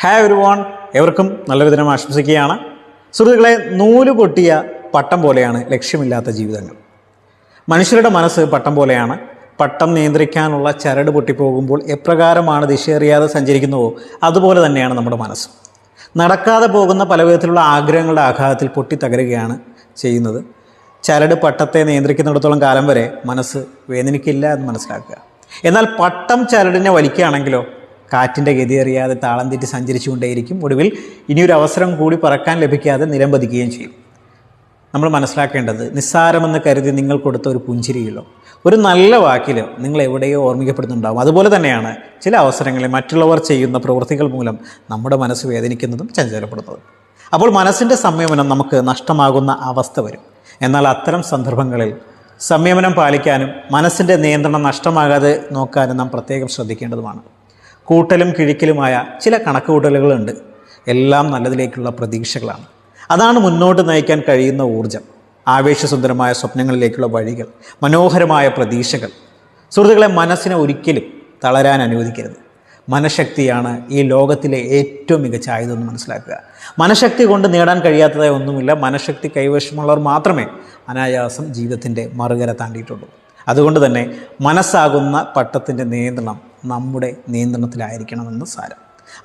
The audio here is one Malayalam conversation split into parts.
ഹായ് എവരിവൺ, എവർക്കും നല്ലൊരു ദിനം ആശംസിക്കുകയാണ്. സുഹൃത്തുക്കളെ, നൂല് പൊട്ടിയ പട്ടം പോലെയാണ് ലക്ഷ്യമില്ലാത്ത ജീവിതങ്ങൾ. മനുഷ്യരുടെ മനസ്സ് പട്ടം പോലെയാണ്. പട്ടം നിയന്ത്രിക്കാനുള്ള ചരട് പൊട്ടിപ്പോകുമ്പോൾ എപ്രകാരമാണ് ദിശയറിയാതെ സഞ്ചരിക്കുന്നുവോ അതുപോലെ തന്നെയാണ് നമ്മുടെ മനസ്സ്. നടക്കാതെ പോകുന്ന പല വിധത്തിലുള്ള ആഗ്രഹങ്ങളുടെ ആഘാതത്തിൽ പൊട്ടിത്തകരുകയാണ് ചെയ്യുന്നത്. ചരട് പട്ടത്തെ നിയന്ത്രിക്കുന്നിടത്തോളം കാലം വരെ മനസ്സ് വേദനിക്കില്ല എന്ന് മനസ്സിലാക്കുക. എന്നാൽ പട്ടം ചരടിനെ വലിക്കുകയാണെങ്കിലോ കാറ്റിൻ്റെ ഗതി അറിയാതെ താളം തെറ്റി സഞ്ചരിച്ചുകൊണ്ടേയിരിക്കും. ഒടുവിൽ ഇനിയൊരു അവസരം കൂടി പറക്കാൻ ലഭിക്കാതെ നിലംപതിക്കുകയും ചെയ്യും. നമ്മൾ മനസ്സിലാക്കേണ്ടത്, നിസ്സാരമെന്ന് കരുതി നിങ്ങൾ കൊടുത്ത ഒരു പുഞ്ചിരിയിലോ ഒരു നല്ല വാക്കിലോ നിങ്ങൾ എവിടെയോ ഓർമ്മിക്കപ്പെടുന്നുണ്ടാകും. അതുപോലെ തന്നെയാണ് ചില അവസരങ്ങളിൽ മറ്റുള്ളവർ ചെയ്യുന്ന പ്രവൃത്തികൾ മൂലം നമ്മുടെ മനസ്സ് വേദനിക്കുന്നതും ചഞ്ചലപ്പെടുന്നതും. അപ്പോൾ മനസ്സിൻ്റെ സംയമനം നമുക്ക് നഷ്ടമാകുന്ന അവസ്ഥ വരും. എന്നാൽ അത്തരം സന്ദർഭങ്ങളിൽ സംയമനം പാലിക്കാനും മനസ്സിൻ്റെ നിയന്ത്രണം നഷ്ടമാകാതെ നോക്കാനും നാം പ്രത്യേകം ശ്രദ്ധിക്കേണ്ടതുമാണ്. കൂട്ടലും കിഴിക്കലുമായ ചില കണക്കുകൂട്ടലുകളുണ്ട്. എല്ലാം നല്ലതിലേക്കുള്ള പ്രതീക്ഷകളാണ്. അതാണ് മുന്നോട്ട് നയിക്കാൻ കഴിയുന്ന ഊർജം. ആവേശസുന്ദരമായ സ്വപ്നങ്ങളിലേക്കുള്ള വഴികൾ, മനോഹരമായ പ്രതീക്ഷകൾ. സുഹൃത്തുക്കളെ, മനസ്സിനെ ഒരിക്കലും തളരാൻ അനുവദിക്കരുത്. മനഃശക്തിയാണ് ഈ ലോകത്തിലെ ഏറ്റവും മികച്ച ആയുധമെന്ന് മനസ്സിലാക്കുക. മനഃശക്തി കൊണ്ട് നേടാൻ കഴിയാത്തതായ ഒന്നുമില്ല. മനഃശക്തി കൈവശമുള്ളവർ മാത്രമേ അനായാസം ജീവിതത്തിൻ്റെ മറുകര താണ്ടിയിട്ടുള്ളൂ. അതുകൊണ്ട് തന്നെ മനസ്സാകുന്ന പട്ടത്തിൻ്റെ നിയന്ത്രണം നമ്മുടെ നിയന്ത്രണത്തിലായിരിക്കണമെന്ന് സാരം.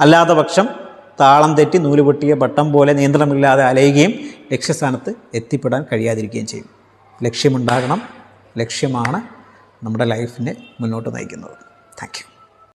അല്ലാത്ത പക്ഷം താളം തെറ്റി നൂല് പൊട്ടിയ പട്ടം പോലെ നിയന്ത്രണമില്ലാതെ അലയുകയും ലക്ഷ്യസ്ഥാനത്ത് എത്തിപ്പെടാൻ കഴിയാതിരിക്കുകയും ചെയ്യും. ലക്ഷ്യമുണ്ടാകണം. ലക്ഷ്യമാണ് നമ്മുടെ ലൈഫിനെ മുന്നോട്ട് നയിക്കുന്നത്. Thank you.